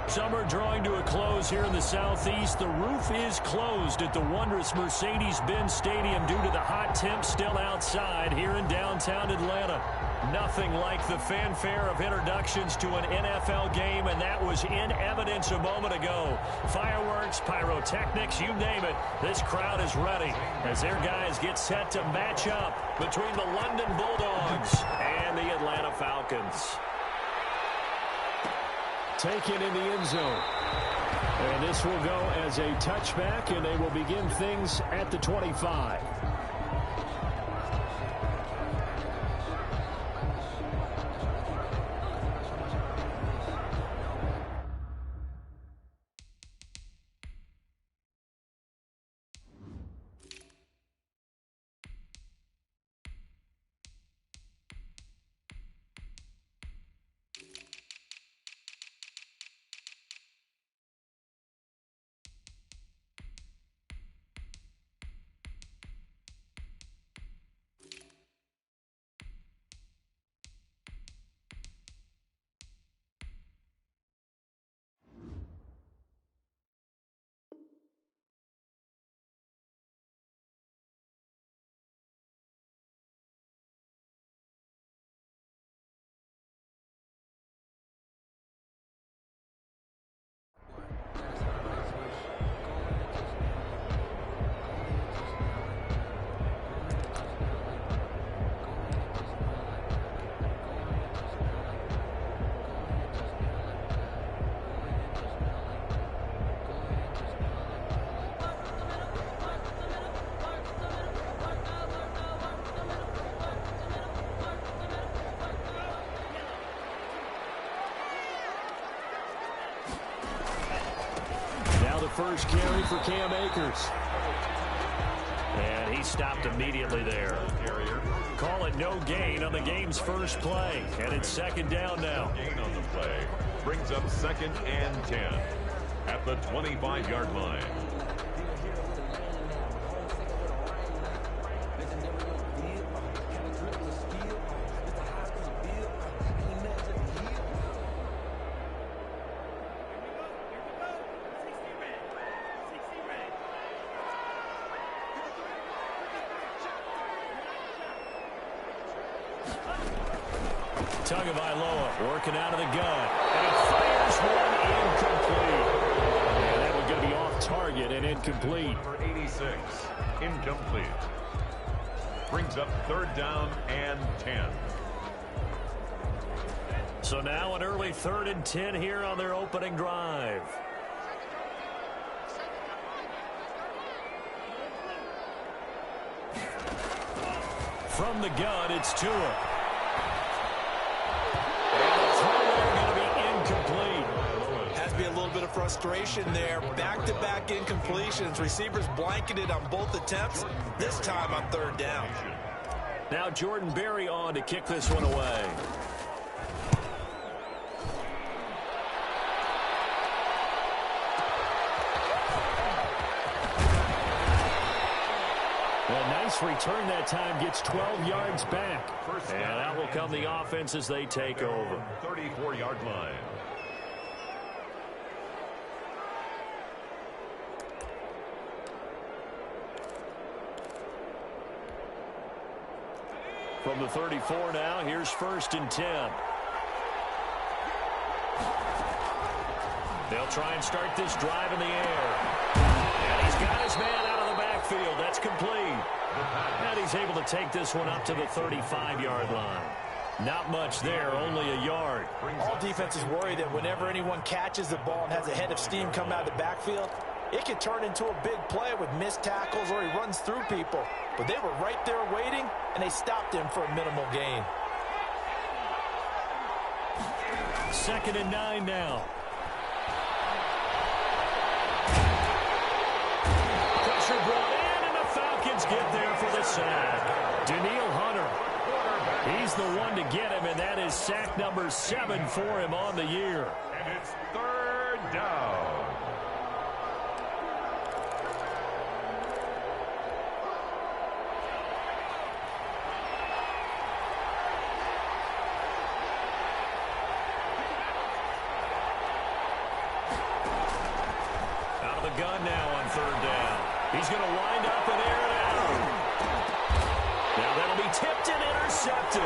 Summer drawing to a close here in the southeast. The roof is closed at the wondrous Mercedes-Benz Stadium due to the hot temps still outside here in downtown Atlanta. Nothing like the fanfare of introductions to an NFL game, and that was in evidence a moment ago. Fireworks, pyrotechnics, you name it. This crowd is ready as their guys get set to match up between the London Bulldogs and the Atlanta Falcons. Taken in the end zone. And this will go as a touchback, and they will begin things at the 25. First carry for Cam Akers. And he stopped immediately there. Call it no gain on the game's first play. And it's second down now. Gain on the play brings up 2nd and 10 at the 25-yard line. Tagovailoa working out of the gun. And he fires one incomplete. And that was going to be off target and incomplete. For 86, incomplete. Brings up 3rd down and 10. So now an early 3rd and 10 here on their opening drive. From the gun, it's Tua. Be a little bit of frustration there. Back-to-back incompletions. Receivers blanketed on both attempts, this time on 3rd down. Now Jordan Berry on to kick this one away. A nice return that time, gets 12 yards back. And that will come the offense as they take over. 34-yard line. From the 34 now, here's 1st and 10. They'll try and start this drive in the air. And he's got his man out of the backfield. That's complete. And he's able to take this one up to the 35-yard line. Not much there, only a yard. All defenses worry that whenever anyone catches the ball and has a head of steam come out of the backfield, it can turn into a big play with missed tackles or he runs through people. But they were right there waiting, and they stopped him for a minimal gain. 2nd and 9 now. Pressure brought in, and the Falcons get there for the sack. Daniil Hunter. He's the one to get him, and that is sack number 7 for him on the year. And it's 3rd down. gun now on third down. He's going to wind up and air it out. Now that'll be tipped and intercepted.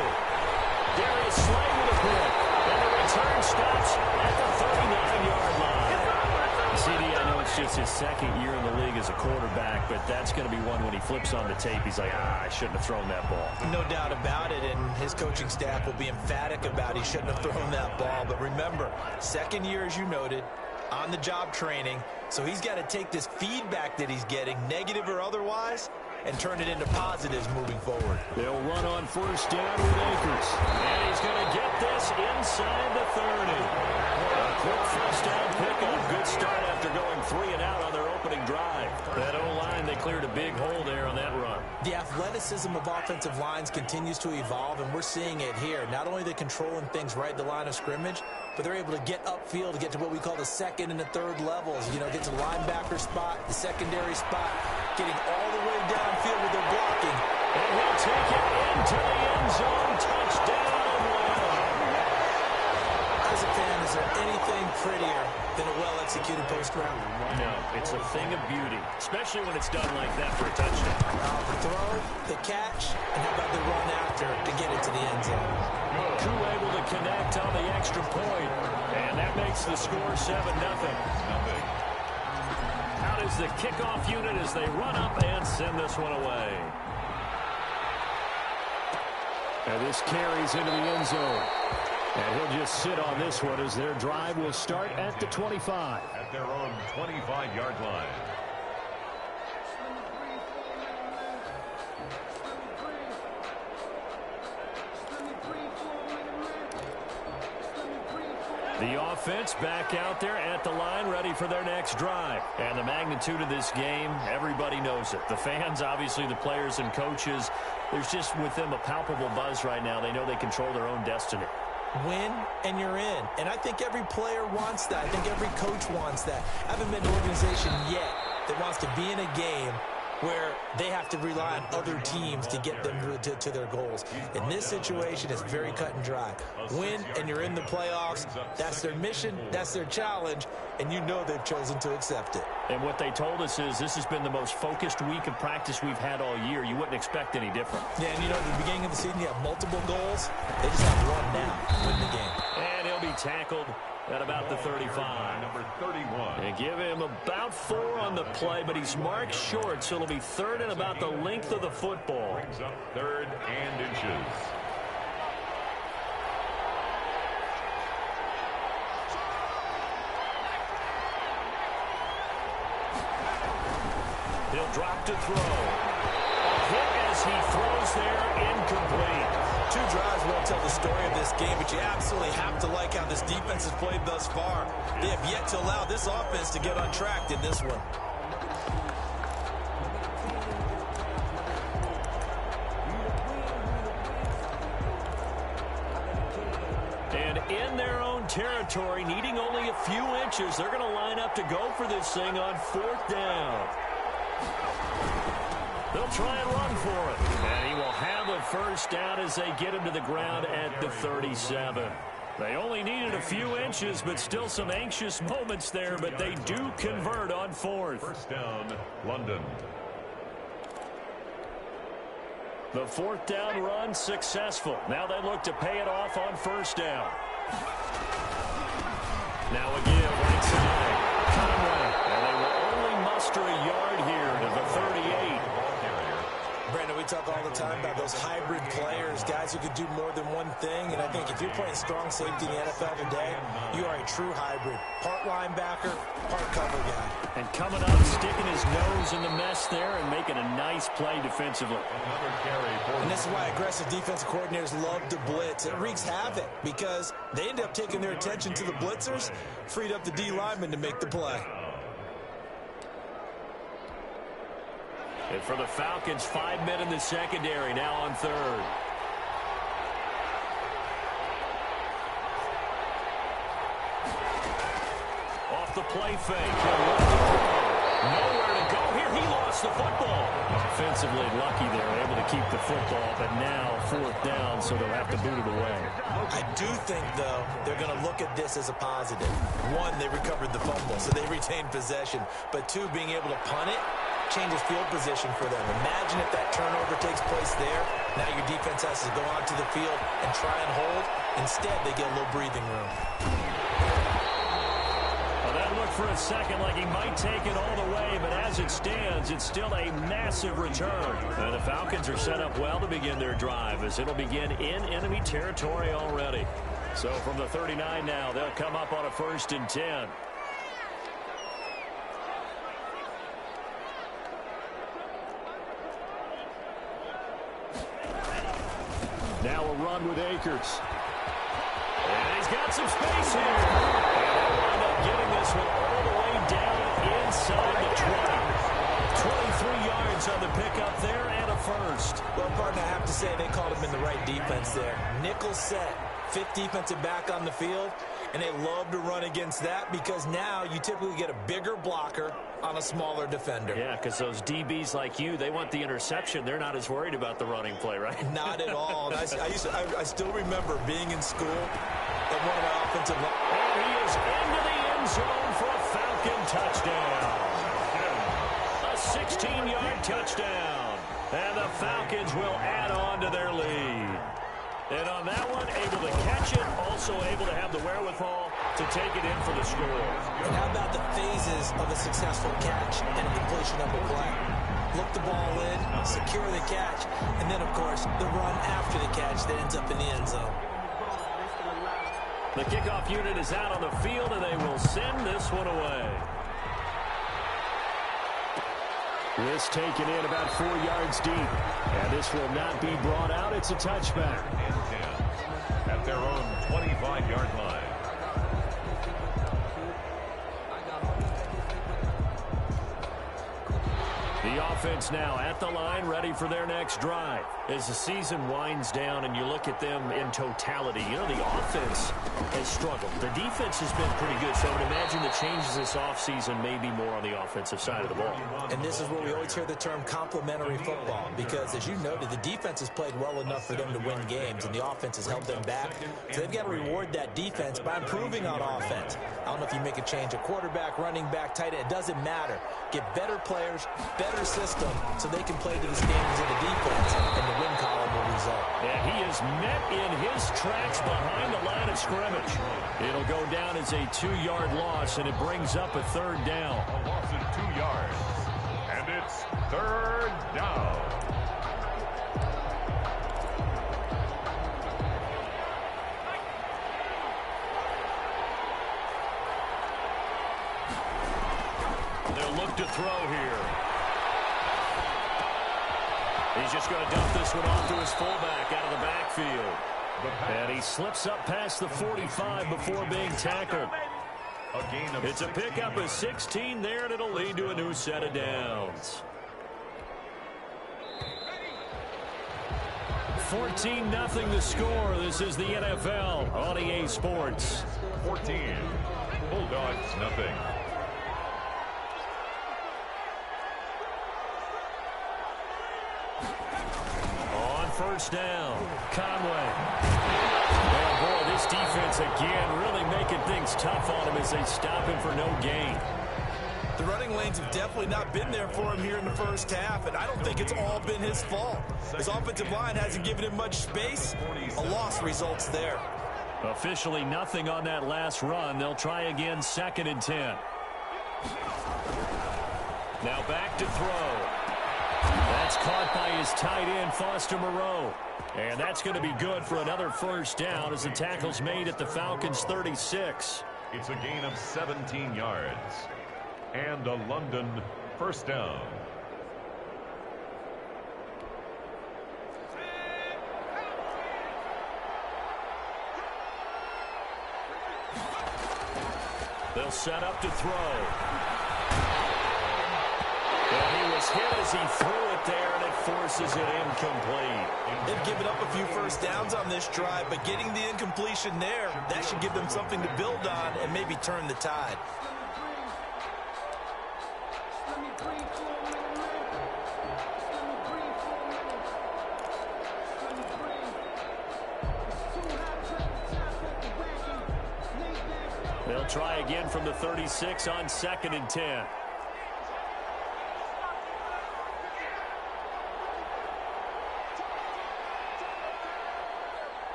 Darius Slay with a pick. And the return stops at the 39-yard line. CD, I know it's just his second year in the league as a quarterback, but that's going to be one when he flips on the tape, he's like, I shouldn't have thrown that ball. No doubt about it, and his coaching staff will be emphatic about he shouldn't have thrown that ball. But remember, second year, as you noted, on-the-job training, so he's got to take this feedback that he's getting, negative or otherwise, and turn it into positives moving forward. They'll run on first down with Akers. And he's going to get this inside the 30. A quick first down pickup. Good start after going 3 and out on their opening drive. That O-line, they cleared a big hole there on that run. The athleticism of offensive lines continues to evolve, and we're seeing it here. Not only are they controlling things right at the line of scrimmage, but they're able to get upfield to get to what we call the second and the third levels. You know, get to the linebacker spot, the secondary spot, getting all the way downfield with their blocking. And he'll take it into the end zone. Touchdown, Atlanta. As a fan, is there anything prettier than a well-executed post route? No, it's a thing of beauty, especially when it's done like that for a touchdown. The throw, the catch, and how about the run after to get it to the end zone? Koo able to connect on the extra point, and that makes the score 7-0. Out is the kickoff unit as they run up and send this one away. And this carries into the end zone. And he'll just sit on this one as their drive will start at the 25. At their own 25-yard line. The offense back out there at the line, ready for their next drive. And the magnitude of this game, everybody knows it. The fans, obviously the players and coaches, there's just with them a palpable buzz right now. They know they control their own destiny. Win, and you're in. And I think every player wants that. I think every coach wants that. I haven't met an organization yet that wants to be in a game where they have to rely on other teams to get them to their goals. In this situation, it's very cut and dry. Win, and you're in the playoffs. That's their mission. That's their challenge. And you know they've chosen to accept it. And what they told us is this has been the most focused week of practice we've had all year. You wouldn't expect any different. Yeah, and you know, at the beginning of the season, you have multiple goals. They just have one now, win the game. And he'll be tackled at about the 35. Number 31. And give him about 4 on the play, but he's marked short, so it'll be third and about the length of the football. Brings up 3rd and inches. He'll drop to throw. A hit as he throws there, incomplete. 2 drives won't tell the story of this game, but you absolutely have to like how this defense has played thus far. They have yet to allow this offense to get untracked in this one. And in their own territory, needing only a few inches, they're going to line up to go for this thing on 4th down. They'll try and run for it. And he will have a first down as they get him to the ground at the 37. They only needed a few inches, but still some anxious moments there, but they do convert on 4th. First down, London. The 4th down run successful. Now they look to pay it off on first down. Now a give right side. Conway. And they will only muster a yard here to the 38. Brandon, we talk all the time about those hybrid players, guys who could do more than one thing. And I think if you're playing strong safety in the NFL today, you are a true hybrid. Part linebacker, part cover guy. And coming up, sticking his nose in the mess there and making a nice play defensively. Another carry. And this is why aggressive defensive coordinators love to blitz. It wreaks havoc because they end up taking their attention to the blitzers, freed up the D lineman to make the play. And for the Falcons, 5 men in the secondary, now on 3rd. Off the play fake. Nowhere to go here. He lost the football. Offensively lucky they're able to keep the football, but now 4th down, so they'll have to boot it away. I do do think, though, they're going to look at this as a positive. One, they recovered the fumble, so they retained possession. But two, being able to punt it changes field position for them. Imagine if that turnover takes place there. Now your defense has to go onto the field and try and hold. Instead, they get a little breathing room. Well, that looked for a second like he might take it all the way, but as it stands, it's still a massive return. And the Falcons are set up well to begin their drive, as it'll begin in enemy territory already. So from the 39 now, they'll come up on a 1st and 10. Now a run with Akers. And he's got some space here. And they'll wind up getting this one all the way down inside the 20. 23 yards on the pickup there and a first. Well, partner, I have to say they called him in the right defense there. Nickel set, 5th defensive back on the field, and they love to run against that because now you typically get a bigger blocker on a smaller defender. Yeah, because those DBs like you, they want the interception. They're not as worried about the running play, right? Not at all. I still remember being in school and one of my offensive line. And he is into the end zone for a Falcon touchdown. A 16-yard touchdown. And the Falcons will add on to their lead. And on that one, able to catch it, also able to have the wherewithal to take it in for the score. And how about the phases of a successful catch and a completion of a play? Look the ball in, secure the catch, and then, of course, the run after the catch that ends up in the end zone. The kickoff unit is out on the field, and they will send this one away. This taken in about 4 yards deep. And this will not be brought out. It's a touchback. At their own 25-yard line. The offense now at the line, ready for their next drive. As the season winds down and you look at them in totality, you know, the offense has struggled. The defense has been pretty good, so I would imagine the changes this offseason may be more on the offensive side of the ball. And this is where we always hear the term complementary football, because as you noted, the defense has played well enough for them to win games, and the offense has held them back. So they've got to reward that defense by improving on offense. I don't know if you make a change at quarterback, running back, tight end. It doesn't matter. Get better players, better system, so they can play to the standards of the defense, and the win column will result. And he is met in his tracks behind the line of scrimmage. It'll go down as a 2-yard loss, and it brings up a 3rd down. A loss of 2 yards. And it's 3rd down. They'll look to throw here. He's just going to dump this one off to his fullback out of the backfield. And he slips up past the 45 before being tackled. It's a pickup of 16 there, and it'll lead to a new set of downs. 14-0 the score. This is the NFL on EA Sports. 14. Bulldogs, nothing. On 1st down, Conway. And boy, this defense again really making things tough on him as they stop him for no gain. The running lanes have definitely not been there for him here in the first half, and I don't think it's all been his fault. His offensive line hasn't given him much space. A loss results there. Officially nothing on that last run. They'll try again, 2nd and 10. Now back to throw. That's caught by his tight end, Foster Moreau. And that's going to be good for another 1st down as the tackle's made at the Falcons' 36. It's a gain of 17 yards. And a London 1st down. They'll set up to throw. And he was hit as he threw it there, and it forces it incomplete. They've given up a few 1st downs on this drive, but getting the incompletion there, that should give them something to build on and maybe turn the tide. They'll try again from the 36 on 2nd and 10.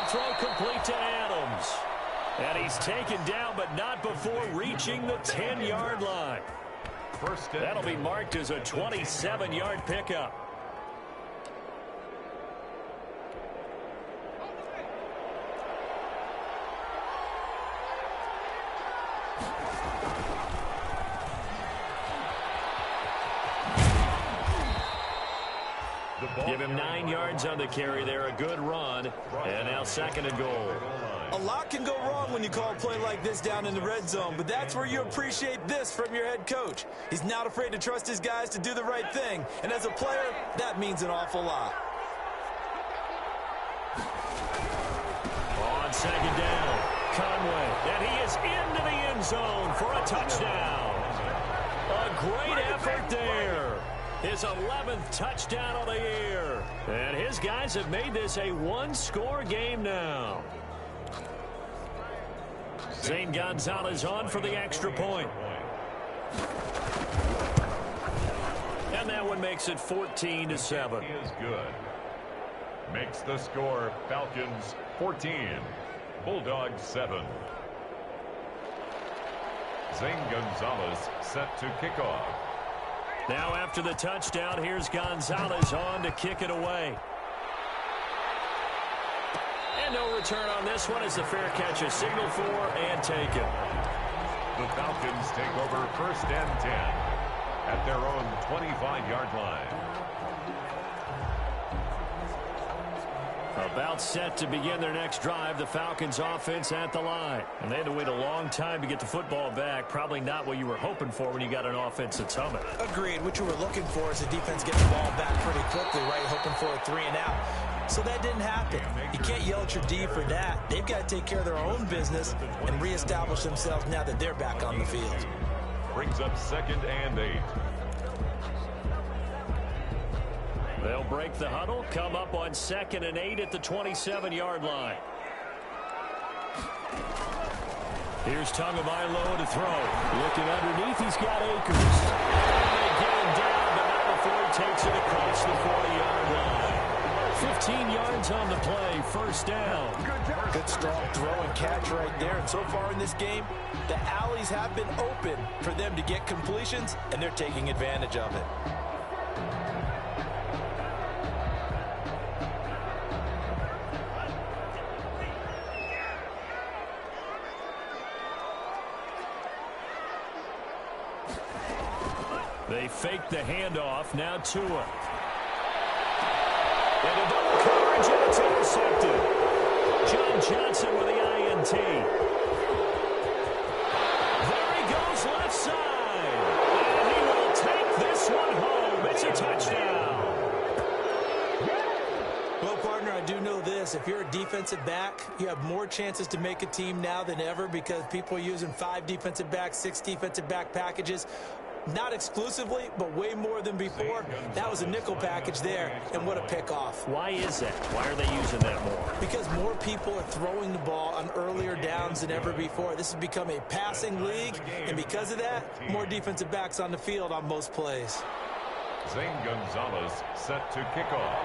Throw complete to Adams. And he's taken down, but not before reaching the 10-yard line. That'll be marked as a 27-yard pickup. Give him 9 yards on the carry there. A good run. And now 2nd and goal. A lot can go wrong when you call a play like this down in the red zone, but that's where you appreciate this from your head coach. He's not afraid to trust his guys to do the right thing, and as a player, that means an awful lot. On 2nd down, Conway, and he is into the end zone for a touchdown. A great effort there. His 11th touchdown of the year. And his guys have made this a one-score game now. Zane Gonzalez on for the extra point. And that one makes it 14-7. Is good. Makes the score Falcons 14, Bulldogs 7. Zane Gonzalez set to kick off. Now after the touchdown, here's Gonzalez on to kick it away. And no return on this one as the fair catch is signaled for and taken. The Falcons take over 1st and 10 at their own 25-yard line. About set to begin their next drive, the Falcons offense at the line. And they had to wait a long time to get the football back. Probably not what you were hoping for when you got an offense that's humming. Agreed. What you were looking for is the defense getting the ball back pretty quickly, right? Hoping for a 3-and-out. So that didn't happen. You can't yell at your D for that. They've got to take care of their own business and reestablish themselves now that they're back on the field. Brings up 2nd and 8. They'll break the huddle, come up on 2nd and 8 at the 27-yard line. Here's Tagovailoa to throw. Looking underneath, he's got Akers. And they get him down, but not before he takes it across the 40-yard line. 15 yards on the play, 1st down. Good strong throw and catch right there. And so far in this game, the alleys have been open for them to get completions, and they're taking advantage of it. They fake the handoff, now Tua. And a double coverage, and it's intercepted. John Johnson with the INT. There he goes left side. And he will take this one home. It's a touchdown. Well, partner, I do know this. If you're a defensive back, you have more chances to make a team now than ever because people are using 5 defensive backs, 6 defensive back packages. Not exclusively, but way more than before. That was a nickel package there, and what a pickoff. Why is that? Why are they using that more? Because more people are throwing the ball on earlier downs than ever before. This has become a passing league, and because of that, more defensive backs on the field on most plays. Zane Gonzalez set to kick off.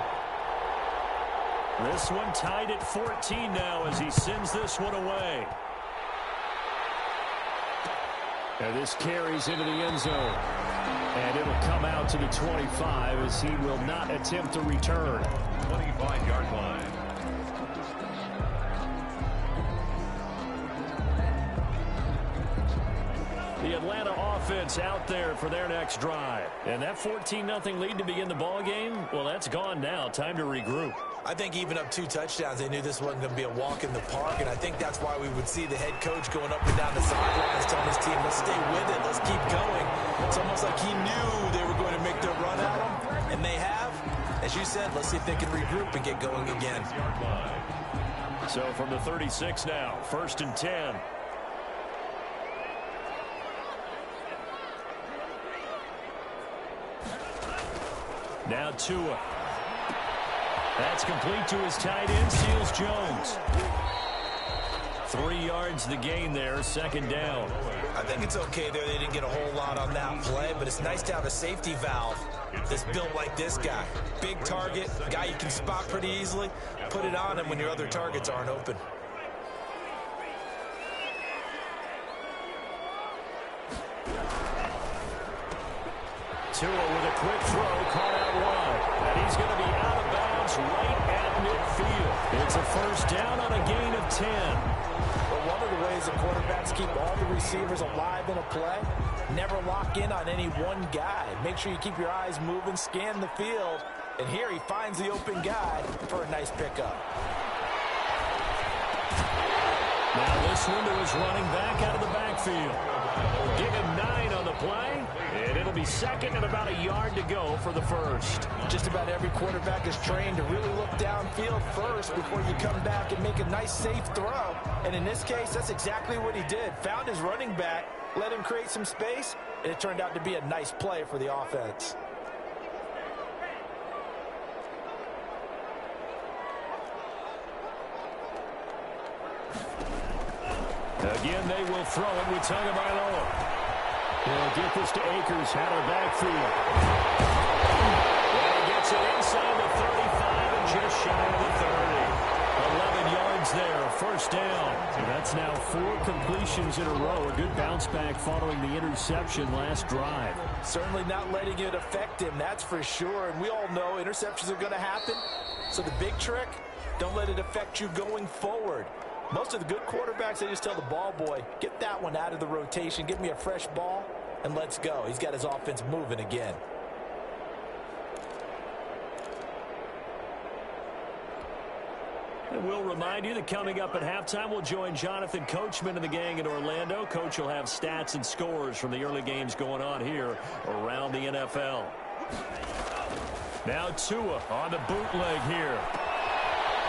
This one tied at 14 now as he sends this one away. And this carries into the end zone. And it'll come out to the 25 as he will not attempt to return. 25-yard line. The Atlanta offense out there for their next drive. And that 14-0 lead to begin the ball game, well, that's gone now. Time to regroup. I think even up 2 touchdowns, they knew this wasn't going to be a walk in the park, and I think that's why we would see the head coach going up and down the sidelines telling his team, let's stay with it, let's keep going. It's almost like he knew they were going to make their run at him, and they have. As you said, let's see if they can regroup and get going again. So from the 36 now, 1st and 10. Now Tua. That's complete to his tight end, Seals Jones. 3 yards the gain there, second down. I think it's okay there. They didn't get a whole lot on that play, but it's nice to have a safety valve that's built like this guy. Big target, guy you can spot pretty easily. Put it on him when your other targets aren't open. Tua with a quick throw, caught out wide. And he's going to be out of bounds right at midfield. It's a first down on a gain of 10. Well, one of the ways the quarterbacks keep all the receivers alive in a play, never lock in on any one guy. Make sure you keep your eyes moving, scan the field. And here he finds the open guy for a nice pickup. Now this one to his running back out of the backfield. Give him 9 on the play, and it'll be second and about a yard to go for the first. Just about every quarterback is trained to really look downfield first before you come back and make a nice, safe throw. And in this case, that's exactly what he did. Found his running back, let him create some space, and it turned out to be a nice play for the offense. Again, they will throw it with Tagovailoa. They'll get this to Akers out of backfield. And he gets it inside the 35 and just shy of the 30. 11 yards there, first down. And that's now 4 completions in a row. A good bounce back following the interception last drive. Certainly not letting it affect him, that's for sure. And we all know interceptions are going to happen. So the big trick, don't let it affect you going forward. Most of the good quarterbacks, they just tell the ball boy, get that one out of the rotation, give me a fresh ball, and let's go. He's got his offense moving again. And we'll remind you that coming up at halftime, we'll join Jonathan Coachman and the gang in Orlando. Coach will have stats and scores from the early games going on here around the NFL. Now Tua on the bootleg here.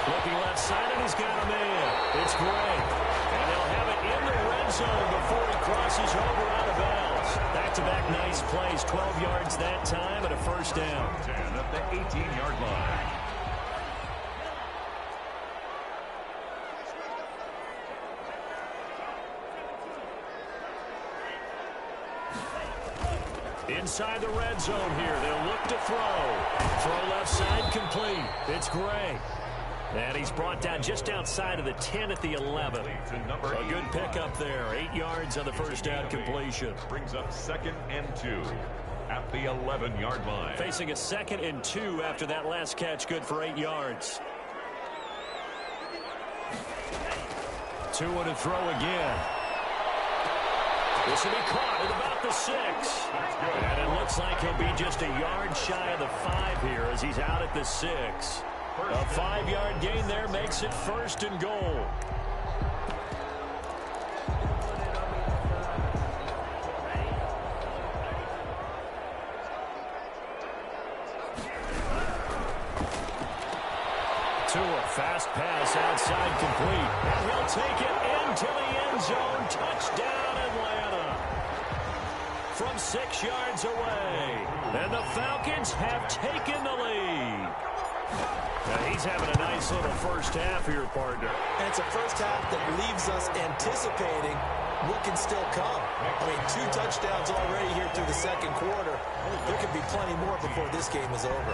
Looking left side, and he's got a man. It's Gray. And they'll have it in the red zone before he crosses over out of bounds. Back-to-back nice plays. 12 yards that time and a first down. 10 at the 18-yard line. Inside the red zone here. They'll look to throw. Throw left side complete. It's Gray. And he's brought down just outside of the 10 at the 11. A good pickup there. 8 yards on the first down completion. Brings up 2nd and 2 at the 11-yard line. Facing a 2nd and 2 after that last catch. Good for 8 yards. Tua to throw again. This will be caught at about the 6. And it looks like he'll be just a yard shy of the 5 here as he's out at the 6. A 5-yard gain there makes it first and goal. Tua, fast pass outside complete. And he'll take it into the end zone. Touchdown, Atlanta. From 6 yards away. And the Falcons have taken the lead. Now he's having a nice little first half here, partner. And it's a first half that leaves us anticipating what can still come. I mean, 2 touchdowns already here through the second quarter. There could be plenty more before this game is over.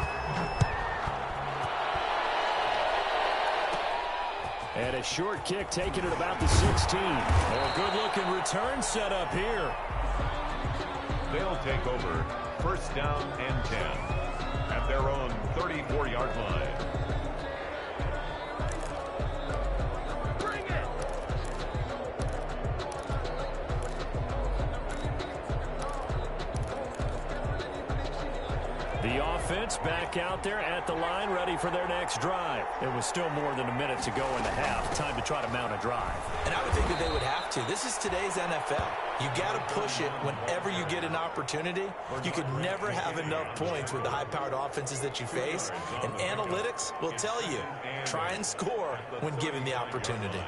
And a short kick taken at about the 16. A good-looking return set up here. They'll take over first down and 10 at their own 34-yard line. The offense back out there at the line, ready for their next drive. It was still more than a minute to go in the half. Time to try to mount a drive. And I would think that they would have to. This is today's NFL. You got to push it whenever you get an opportunity. You could never have enough points with the high-powered offenses that you face. And analytics will tell you, try and score when given the opportunity.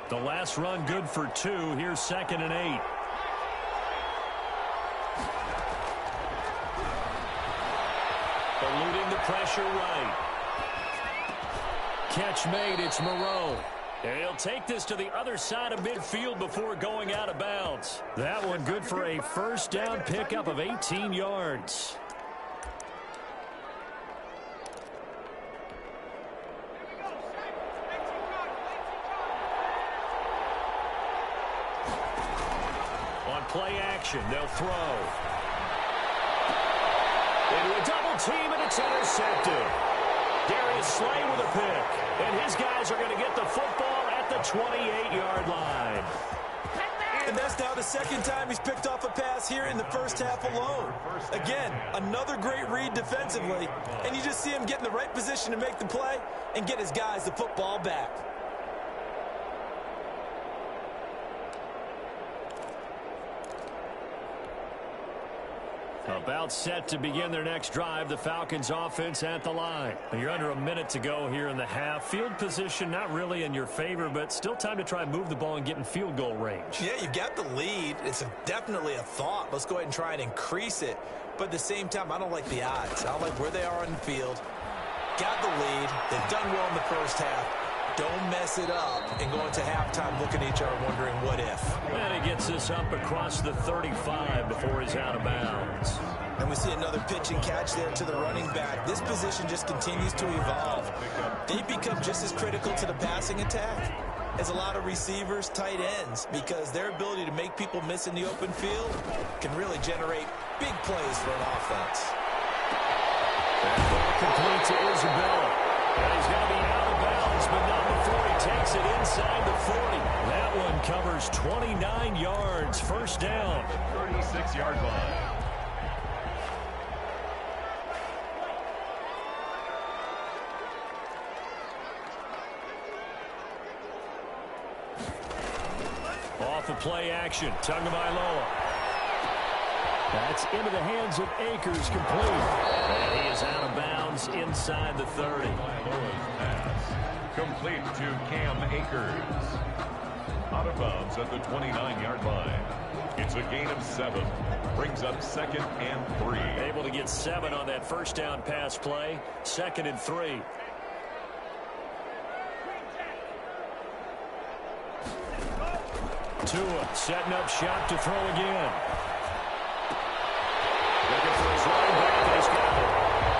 The last run good for 2. Here's 2nd and 8. Eluding the pressure right. Catch made, it's Moreau. And he'll take this to the other side of midfield before going out of bounds. That one good for a first down pickup of 18 yards. On play action, they'll throw. Into a double team, and it's intercepted. Darius Slay with a pick. And his guys are going to get the football at the 28-yard line. And that's now the second time he's picked off a pass here in the first half alone. Again, another great read defensively. And you just see him get in the right position to make the play and get his guys the football back. About set to begin their next drive, the Falcons offense at the line. You're under a minute to go here in the half. Field position not really in your favor, but still time to try and move the ball and get in field goal range. Yeah, you've got the lead. It's definitely a thought. Let's go ahead and try and increase it. But at the same time, I don't like the odds. I don't like where they are on the field. Got the lead. They've done well in the first half. Don't mess it up and go into halftime looking at each other wondering what if. And he gets this up across the 35 before he's out of bounds. And we see another pitch and catch there to the running back. This position just continues to evolve. They become just as critical to the passing attack as a lot of receivers, tight ends, because their ability to make people miss in the open field can really generate big plays for an offense. That ball complete to Isabella. And he's going to be out of bounds, but not before he takes it inside the 40. That one covers 29 yards. First down. 36-yard line. Off of play action. Tagovailoa. That's into the hands of Akers, complete. And he is out of bounds inside the 30. Pass complete to Cam Akers. Out of bounds at the 29-yard line. It's a gain of 7. Brings up 2nd and 3. Able to get 7 on that first down pass play. 2nd and 3. Tua setting up shot to throw again. Looking for his running back, and he's got it.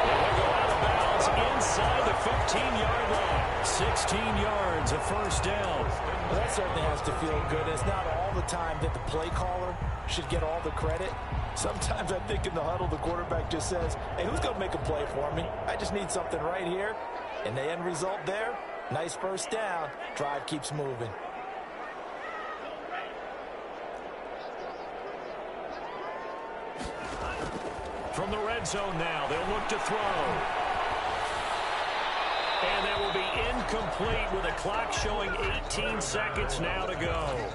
And he'll go out of bounds inside the 15-yard line. 16 yards, a first down. Well, that certainly has to feel good. It's not all the time that the play caller should get all the credit. Sometimes I think in the huddle, the quarterback just says, hey, who's going to make a play for me? I just need something right here. And the end result there, nice first down. Drive keeps moving. From the red zone now, they'll look to throw. And that will be incomplete with a clock showing 18 seconds now to go.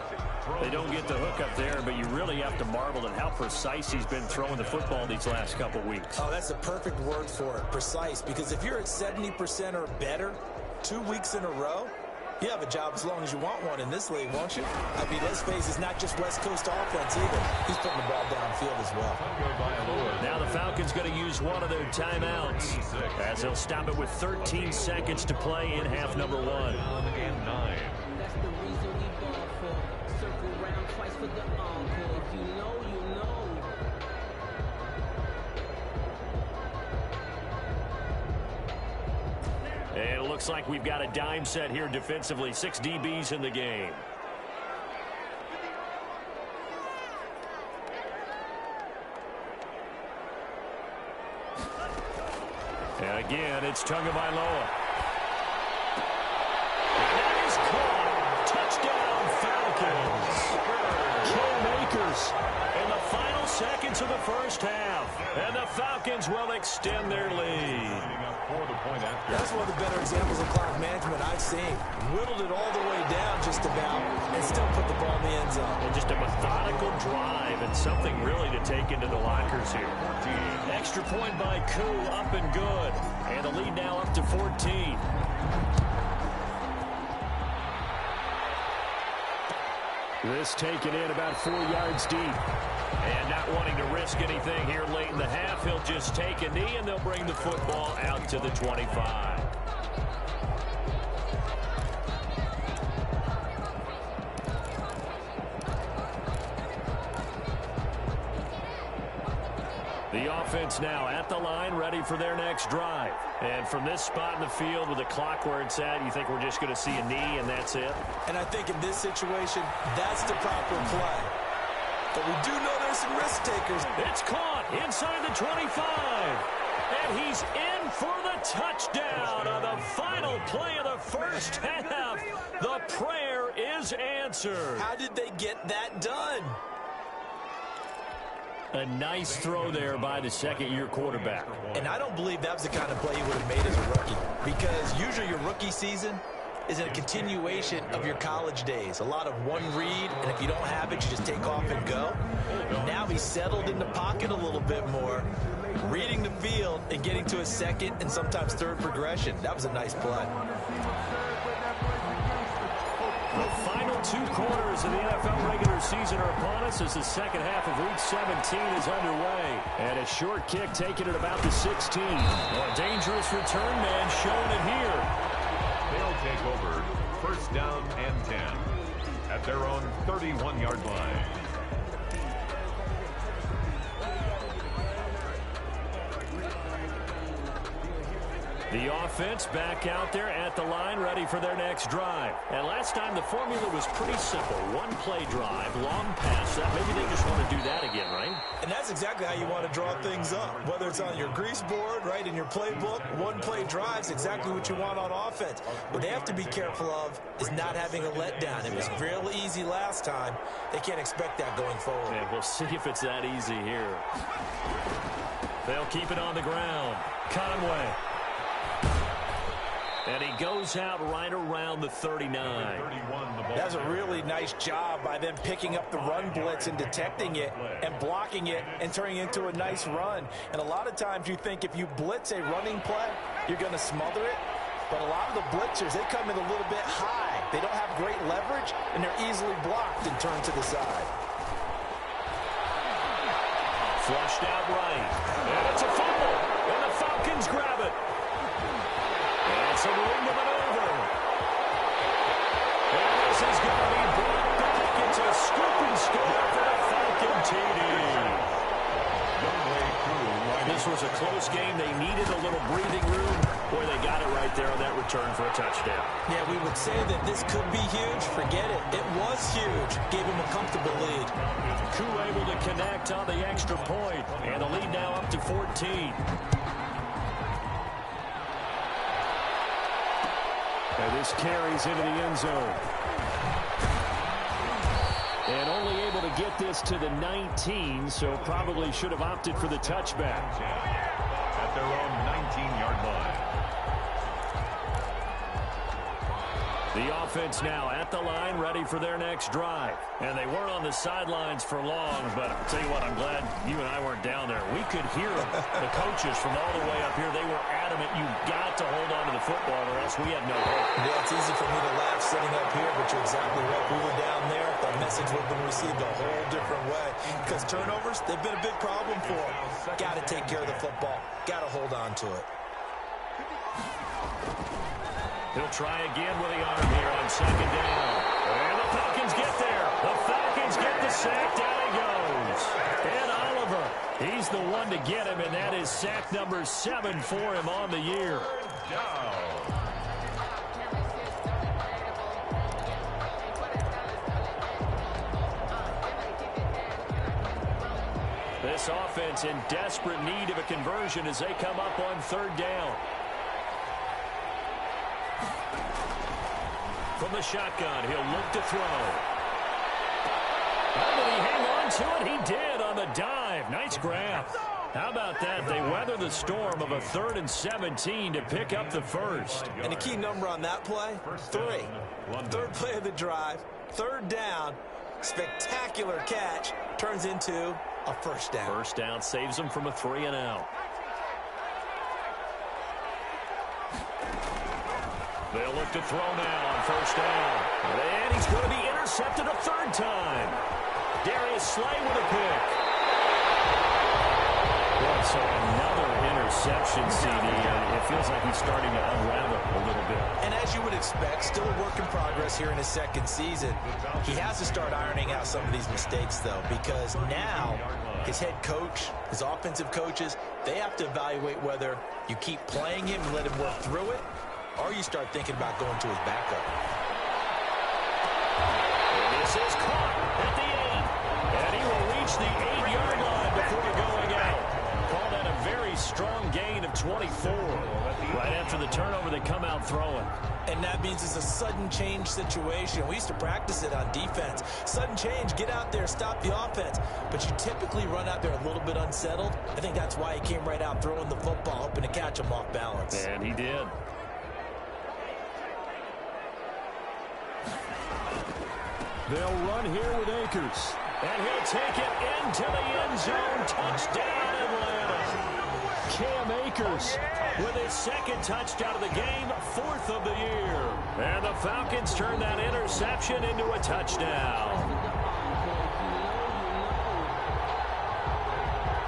They don't get the hook up there, but you really have to marvel at how precise he's been throwing the football these last couple weeks. Oh, that's a perfect word for it, precise, because if you're at 70% or better 2 weeks in a row, you have a job as long as you want one in this league, won't you? I mean, let's face it, it's not just West Coast offense either. He's putting the ball downfield as well. Now the Falcons going to use one of their timeouts as they'll stop it with 13 seconds to play in half number 1. And 9. That's the reason we ball for. Circle round twice for the encore. If you know, you know. And it looks like we've got a dime set here defensively. 6 DBs in the game. And again, it's Tagovailoa. And that is caught. Touchdown, Falcons. Cam Akers in the final seconds of the first half. And the Falcons will extend their lead. That's one of the better examples of clock management I've seen. Whittled it all the way down just about and still put the ball in the end zone. And just a methodical drive and something really to take into the lockers here. Extra point by Koo, up and good. And the lead now up to 14. This taken in about 4 yards deep. And not wanting to risk anything here late in the half, he'll just take a knee, and they'll bring the football out to the 25. The offense now at the line, ready for their next drive. And from this spot in the field with the clock where it's at, you think we're just going to see a knee and that's it? And I think in this situation, that's the proper play. But we do know there's some risk takers. It's caught inside the 25. And he's in for the touchdown on the final play of the first half. The prayer is answered. How did they get that done? A nice throw there by the second-year quarterback. And I don't believe that was the kind of play he would have made as a rookie. Because usually your rookie season is a continuation of your college days. A lot of one read, and if you don't have it, you just take off and go. Now he's settled in the pocket a little bit more, reading the field and getting to a second and sometimes third progression. That was a nice play. The final 2 quarters of the NFL regular season are upon us as the second half of Week 17 is underway. And a short kick taken at about the 16. A dangerous return man showing it here. They'll take over first down and 10 at their own 31-yard line. The offense back out there at the line, ready for their next drive. And last time the formula was pretty simple. One play drive, long pass. Maybe they just want to do that again, right? And that's exactly how you want to draw things up. Whether it's on your grease board, right, in your playbook, one play drive's exactly what you want on offense. What they have to be careful of is not having a letdown. It was real easy last time. They can't expect that going forward. And we'll see if it's that easy here. They'll keep it on the ground. Conway. And he goes out right around the 39. That's a really nice job by them picking up the run blitz and detecting it and blocking it and turning it into a nice run. And a lot of times you think if you blitz a running play, you're going to smother it. But a lot of the blitzers, they come in a little bit high. They don't have great leverage, and they're easily blocked and turned to the side. Flushed out right. And it's a fumble. And the Falcons grab it. It's a ring to maneuver. And this is going to be brought back. It's a scoop and score for the Falcon TD. This was a close game. They needed a little breathing room. Boy, they got it right there on that return for a touchdown. Yeah, we would say that this could be huge. Forget it. It was huge. Gave him a comfortable lead. Koo able to connect on the extra point. And the lead now up to 14. And this carries into the end zone. And only able to get this to the 19, so probably should have opted for the touchback. At their own 19-yard line. The offense now at the line, ready for their next drive. And they weren't on the sidelines for long, but I'll tell you what, I'm glad you and I weren't down there. We could hear them, the coaches from all the way up here. They were adamant, you've got to hold on to the football or else we have no hope. Yeah, it's easy for me to laugh sitting up here, but you're exactly right. We were down there. The message would have been received a whole different way. Because turnovers, they've been a big problem for them. Got to take care of the football. Got to hold on to it. He'll try again with the arm here on second down. And the Falcons get there. The Falcons get the sack. Down he goes. And Oliver, he's the one to get him, and that is sack number 7 for him on the year. This offense in desperate need of a conversion as they come up on third down. From the shotgun, he'll look to throw. How did he hang on to it? He did on the dive. Nice grab. How about that? They weather the storm of a 3rd and 17 to pick up the first. And the key number on that play, 3. Third play of the drive, third down, spectacular catch, turns into a first down. First down saves them from a 3 and out. They'll look to throw now on first down. And he's going to be intercepted a 3rd time. Darius Slay with a pick. Well, so another interception, CD. It feels like he's starting to unravel a little bit. And as you would expect, still a work in progress here in his second season. He has to start ironing out some of these mistakes, though, because now his head coach, his offensive coaches, they have to evaluate whether you keep playing him and let him work through it, or you start thinking about going to his backup. This is caught at the 8. And he will reach the 8-yard line before going out. Call that a very strong gain of 24. Right after the turnover, they come out throwing. And that means it's a sudden change situation. We used to practice it on defense. Sudden change, get out there, stop the offense. But you typically run out there a little bit unsettled. I think that's why he came right out throwing the football, hoping to catch him off balance. And he did. They'll run here with Akers. And he'll take it into the end zone. Touchdown, Atlanta. Cam Akers with his second touchdown of the game, 4th of the year. And the Falcons turn that interception into a touchdown.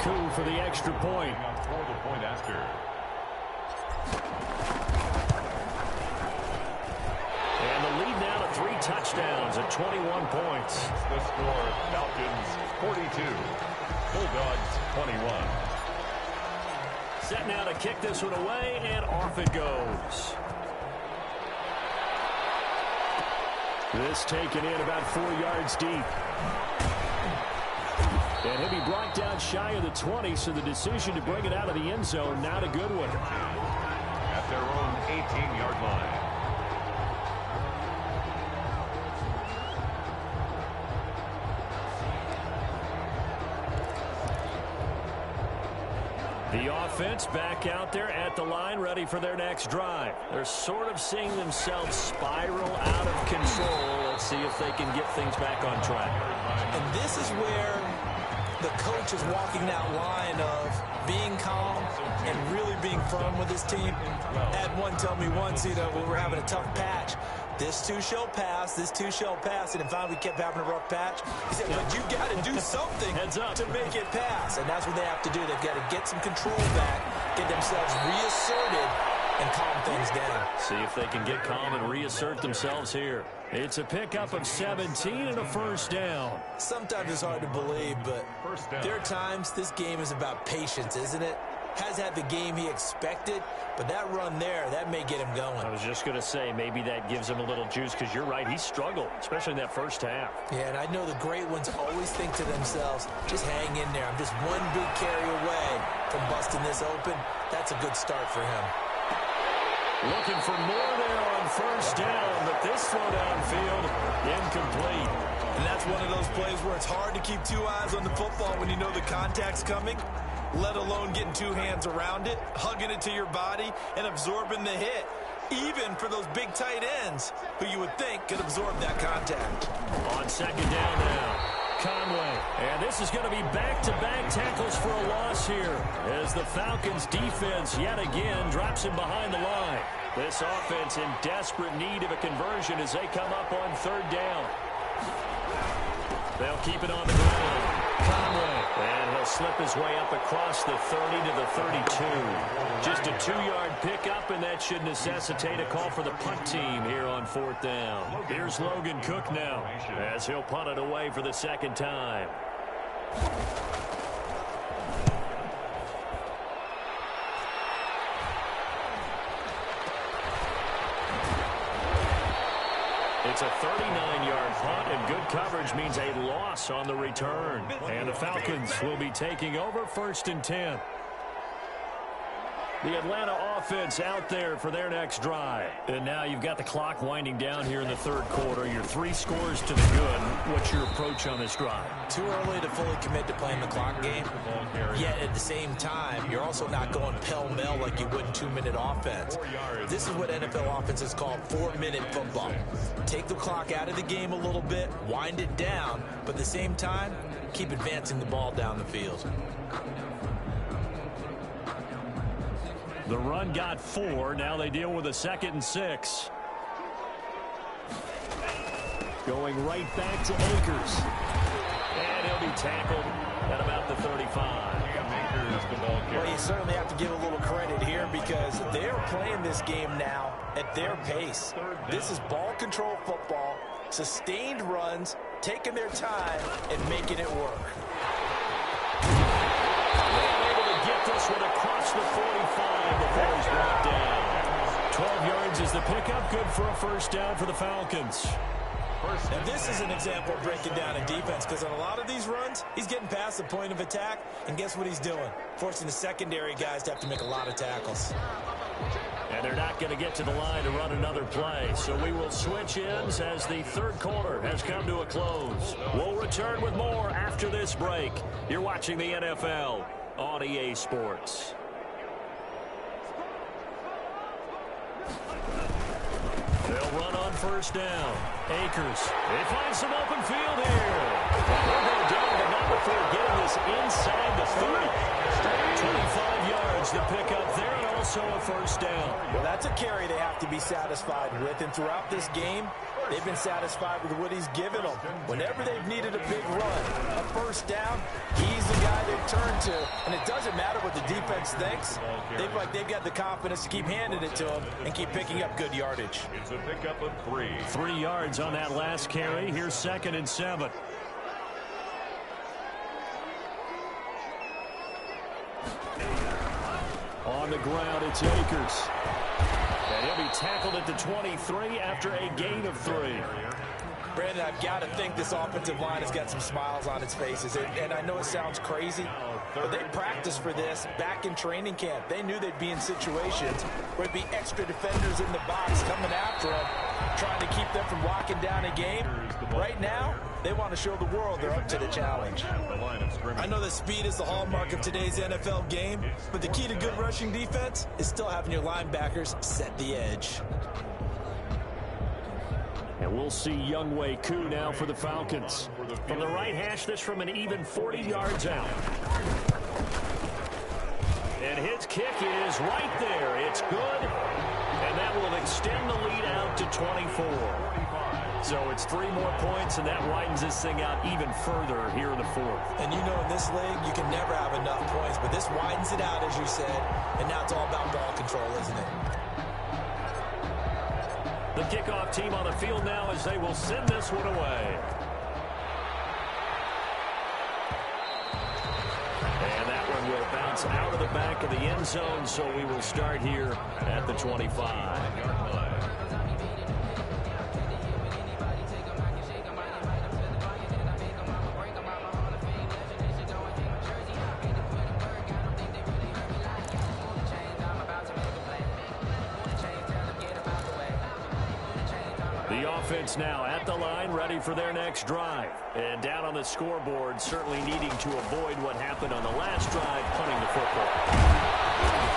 Coup for the extra point. For the point after. And the lead now to 3 touchdowns at 21 points. The score, Falcons 42, Bulldogs 21. Set now to kick this one away, and off it goes. This taken in about 4 yards deep. And he'll be brought down shy of the 20, so the decision to bring it out of the end zone, not a good one. At their own 18-yard line. The offense back out there at the line, ready for their next drive. They're sort of seeing themselves spiral out of control. Let's see if they can get things back on track. And this is where the coach is walking that line of being calm and really being firm with his team. Had one tell me once, when we were having a tough patch, this too shall pass, this too shall pass. And finally we kept having a rough patch. He said, but you got to do something to make it pass. And that's what they have to do. They've got to get some control back, get themselves reasserted, and calm things down. See if they can get calm and reassert themselves here. It's a pickup of 17 and a first down. Sometimes it's hard to believe, but there are times this game is about patience, isn't it? Has had the game he expected, but that run there, that may get him going. I was just going to say, maybe that gives him a little juice, because you're right, he struggled, especially in that first half. Yeah, and I know the great ones always think to themselves, just hang in there. I'm just one big carry away from busting this open. That's a good start for him. Looking for more there on first down, but this throw downfield, incomplete. And that's one of those plays where it's hard to keep 2 eyes on the football when you know the contact's coming, let alone getting 2 hands around it, hugging it to your body, and absorbing the hit. Even for those big tight ends, who you would think could absorb that contact. On second down now, Conway. And this is going to be back-to-back tackles for a loss here, as the Falcons' defense yet again drops him behind the line. This offense in desperate need of a conversion as they come up on third down. They'll keep it on the ground. Conway, and he'll slip his way up across the 30 to the 32. Just a 2-yard pickup, and that should necessitate a call for the punt team here on fourth down. Here's Logan Cook now, as he'll punt it away for the second time. It's a 39-yard punt, and good coverage means a loss on the return. And the Falcons will be taking over 1st and 10. The Atlanta offense out there for their next drive. And now you've got the clock winding down here in the third quarter. Your 3 scores to the good. What's your approach on this drive? Too early to fully commit to playing the clock game. Yet at the same time, you're also not going pell-mell like you would in 2-minute offense. This is what NFL offenses call 4-minute football. Take the clock out of the game a little bit, wind it down, but at the same time, keep advancing the ball down the field. The run got 4. Now they deal with a 2nd and 6. Going right back to Akers. And he'll be tackled at about the 35. Well, you certainly have to give a little credit here because they're playing this game now at their pace. This is ball control football, sustained runs, taking their time, and making it work. They're able to get this one across the 45 before he's brought down. 12 yards is the pickup, good for a first down for the Falcons. And this is an example of breaking down in defense because on a lot of these runs, he's getting past the point of attack, and guess what he's doing? Forcing the secondary guys to have to make a lot of tackles. And they're not going to get to the line to run another play, so we will switch ends as the third quarter has come to a close. We'll return with more after this break. You're watching the NFL on EA Sports. They'll run on first down. Akers. They find some open field here. And they'll go down, but not before getting this inside the 30. 25 yards to pick up there, and also a first down. Well, that's a carry they have to be satisfied with. And throughout this game, they've been satisfied with what he's given them. Whenever they've needed a big run, a first down, he's the guy they've turned to. And it doesn't matter what the defense thinks. They've got the confidence to keep handing it to him and keep picking up good yardage. It's a pickup of 3. 3 yards on that last carry. Here's 2nd and 7. On the ground, it's Akers. And he'll be tackled at the 23 after a gain of 3. Brandon, I've got to think this offensive line has got some smiles on its faces. And I know it sounds crazy, but they practiced for this back in training camp. They knew they'd be in situations where there'd be extra defenders in the box coming after them, trying to keep them from locking down a game. Right now, they want to show the world they're up to the challenge. I know that speed is the hallmark of today's NFL game, but the key to good rushing defense is still having your linebackers set the edge. And we'll see Younghoe Koo now for the Falcons. From the right hash, this from an even 40 yards out. And his kick is right there. It's good. And that will extend the lead out to 24. So it's 3 more points, and that widens this thing out even further here in the 4th. And you know in this league, you can never have enough points, but this widens it out, as you said, and now it's all about ball control, isn't it? The kickoff team on the field now as they will send this one away. And that one will bounce out of the back of the end zone, so we will start here at the 25. Offense now at the line, ready for their next drive. And down on the scoreboard, certainly needing to avoid what happened on the last drive, punting the football.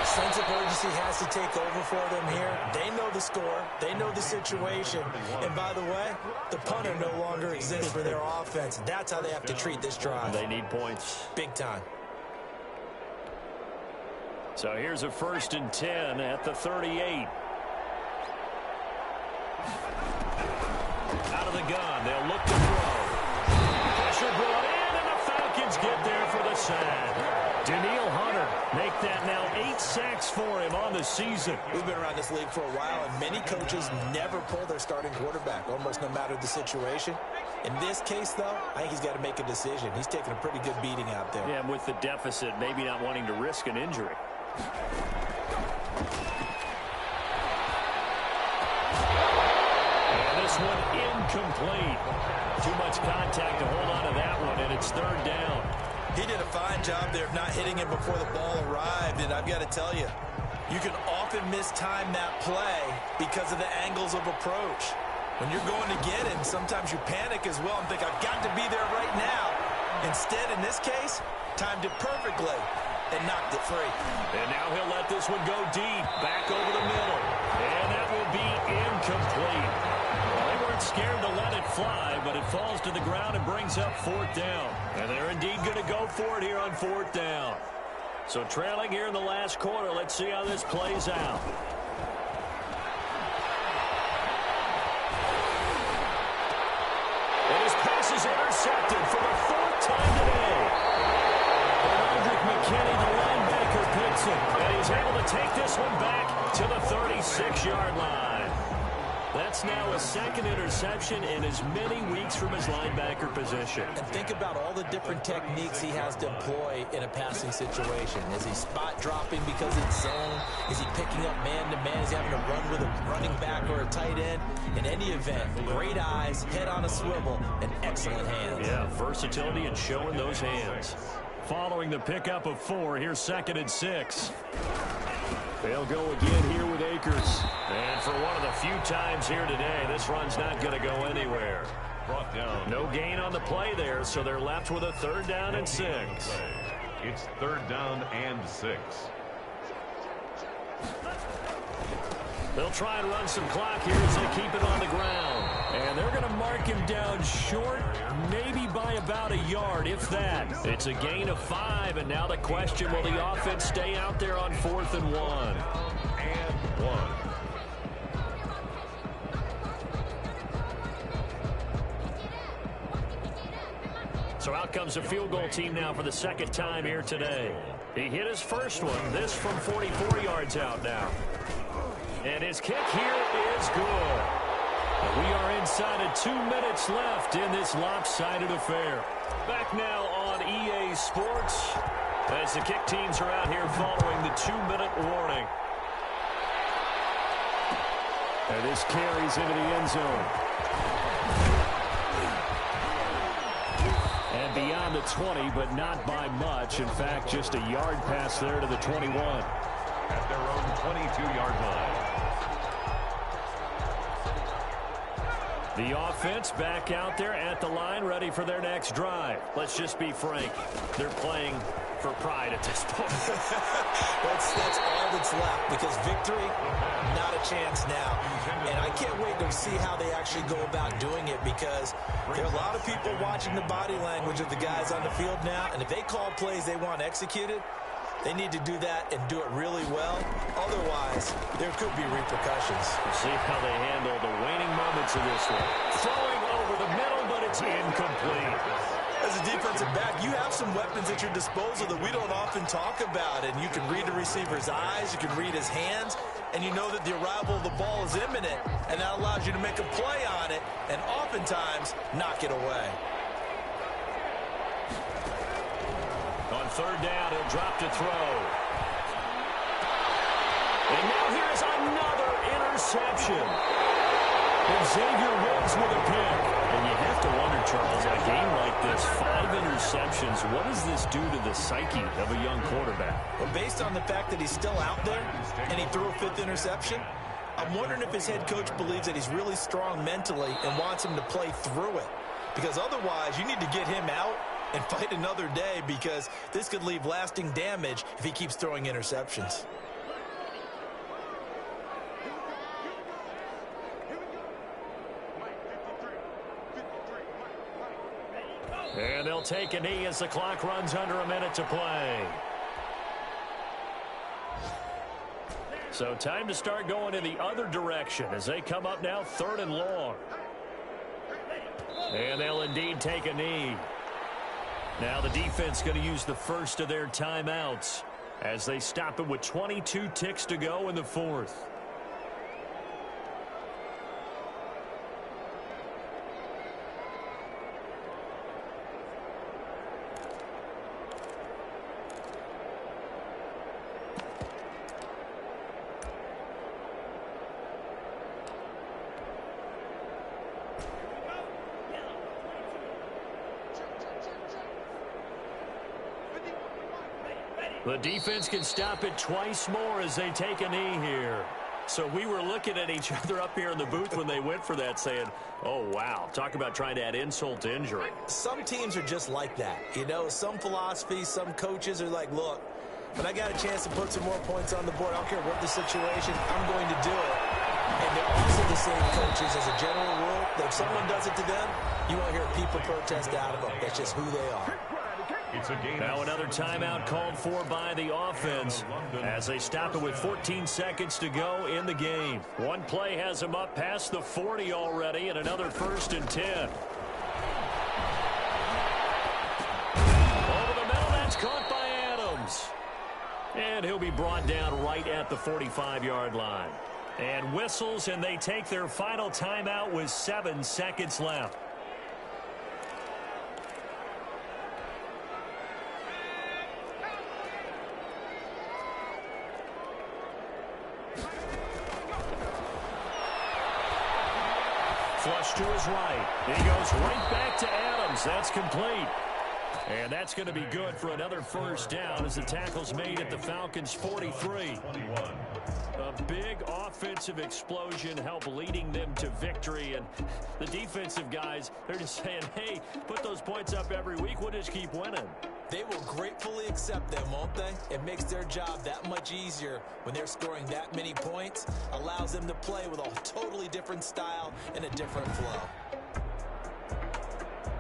Sense of urgency has to take over for them here. They know the score. They know the situation. And by the way, the punter no longer exists for their offense. That's how they have to treat this drive. They need points. Big time. So here's a 1st and 10 at the 38. Out of the gun, they'll look to throw. Pressure brought in, and the Falcons get there for the sack. Daniil Hunter make that now 8 sacks for him on the season. We've been around this league for a while, and many coaches never pull their starting quarterback, almost no matter the situation. In this case, though, I think he's got to make a decision. He's taking a pretty good beating out there. Yeah, and with the deficit, maybe not wanting to risk an injury. This one incomplete. Too much contact to hold on to that one, and it's 3rd down. He did a fine job there of not hitting him before the ball arrived, and I've got to tell you, you can often mistime that play because of the angles of approach. When you're going to get him, sometimes you panic as well and think, I've got to be there right now. Instead, in this case, timed it perfectly and knocked it free. And now he'll let this one go deep, back over the middle. And that will be incomplete. Scared to let it fly, but it falls to the ground and brings up 4th down. And they're indeed going to go for it here on 4th down. So trailing here in the last quarter, let's see how this plays out. And his pass is intercepted for the 4th time today. able to take this one back to the 36-yard line. That's now a second interception in as many weeks from his linebacker position. And think about all the different techniques he has to employ in a passing situation. Is he spot dropping because it's zone? Is he picking up man-to-man? Is he having to run with a running back or a tight end? In any event, great eyes, head on a swivel, and excellent hands. Yeah, versatility and showing those hands. Following the pickup of 4, here's 2nd and 6. They'll go again here with Akers. And for one of the few times here today, this run's not going to go anywhere. Brought down. No gain on the play there, so they're left with a 3rd down and 6. It's 3rd down and 6. They'll try and run some clock here as they keep it on the ground. And they're going to mark him down short, maybe by about a yard, if that. It's a gain of 5, and now the question, will the offense stay out there on 4th and 1? And 1. So out comes the field goal team now for the 2nd time here today. He hit his first one, this from 44 yards out now. And his kick here is good. We are inside of 2 minutes left in this lopsided affair. Back now on EA Sports as the kick teams are out here following the 2-minute warning. And this carries into the end zone. And beyond the 20, but not by much. In fact, just a yard pass there to the 21. At their own 22-yard line. The offense back out there at the line, ready for their next drive. Let's just be frank. They're playing for pride at this point. that's all that's left, because victory, not a chance now. And I can't wait to see how they actually go about doing it, because there are a lot of people watching the body language of the guys on the field now, and if they call plays they want executed, they need to do that and do it really well. Otherwise, there could be repercussions. We'll see how they handle the waning moments of this one. Throwing over the middle, but it's incomplete. As a defensive back, you have some weapons at your disposal that we don't often talk about. And you can read the receiver's eyes, you can read his hands, and you know that the arrival of the ball is imminent. And that allows you to make a play on it and oftentimes knock it away. On 3rd down, he'll drop to throw. And now here's another interception. And Xavier wins with a pick. And you have to wonder, Charles, in a game like this, 5 interceptions, what does this do to the psyche of a young quarterback? Well, based on the fact that he's still out there and he threw a 5th interception, I'm wondering if his head coach believes that he's really strong mentally and wants him to play through it. Because otherwise, you need to get him out and fight another day, because this could leave lasting damage if he keeps throwing interceptions. And they'll take a knee as the clock runs under a minute to play. So time to start going in the other direction as they come up now 3rd and long. And they'll indeed take a knee. Now the defense going to use the first of their timeouts as they stop it with 22 ticks to go in the 4th. The defense can stop it twice more as they take a knee here. So we were looking at each other up here in the booth when they went for that, saying, oh, wow, talk about trying to add insult to injury. Some teams are just like that. You know, some philosophies, some coaches are like, look, when I got a chance to put some more points on the board, I don't care what the situation, I'm going to do it. And they're also the same coaches as a general rule that if someone does it to them, you won't hear people protest out of them. That's just who they are. It's a game. Now another timeout called for by the offense as they stop it with 14 seconds to go in the game. One play has them up past the 40 already, and another 1st and 10. Over the middle, that's caught by Adams. And he'll be brought down right at the 45-yard line. And whistles, and they take their final timeout with 7 seconds left. Flush to his right. He goes right back to Adams. That's complete. And that's going to be good for another first down as the tackle's made at the Falcons' 43. A big offensive explosion helped leading them to victory. And the defensive guys, they're just saying, hey, put those points up every week. We'll just keep winning. They will gratefully accept them, won't they? It makes their job that much easier when they're scoring that many points. Allows them to play with a totally different style and a different flow.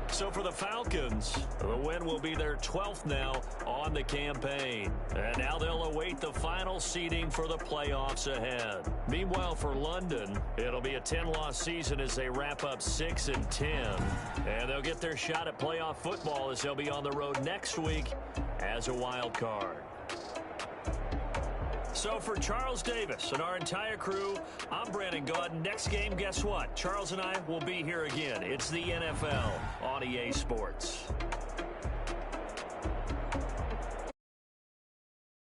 So for the Falcons, the win will be their 12th now on the campaign. And now they'll await the final seeding for the playoffs ahead. Meanwhile, for London, it'll be a 10-loss season as they wrap up 6-10. And they'll get their shot at playoff football as they'll be on the road next week as a wild card. So for Charles Davis and our entire crew, I'm Brandon Gaudin. Next game, guess what? Charles and I will be here again. It's the NFL on EA Sports.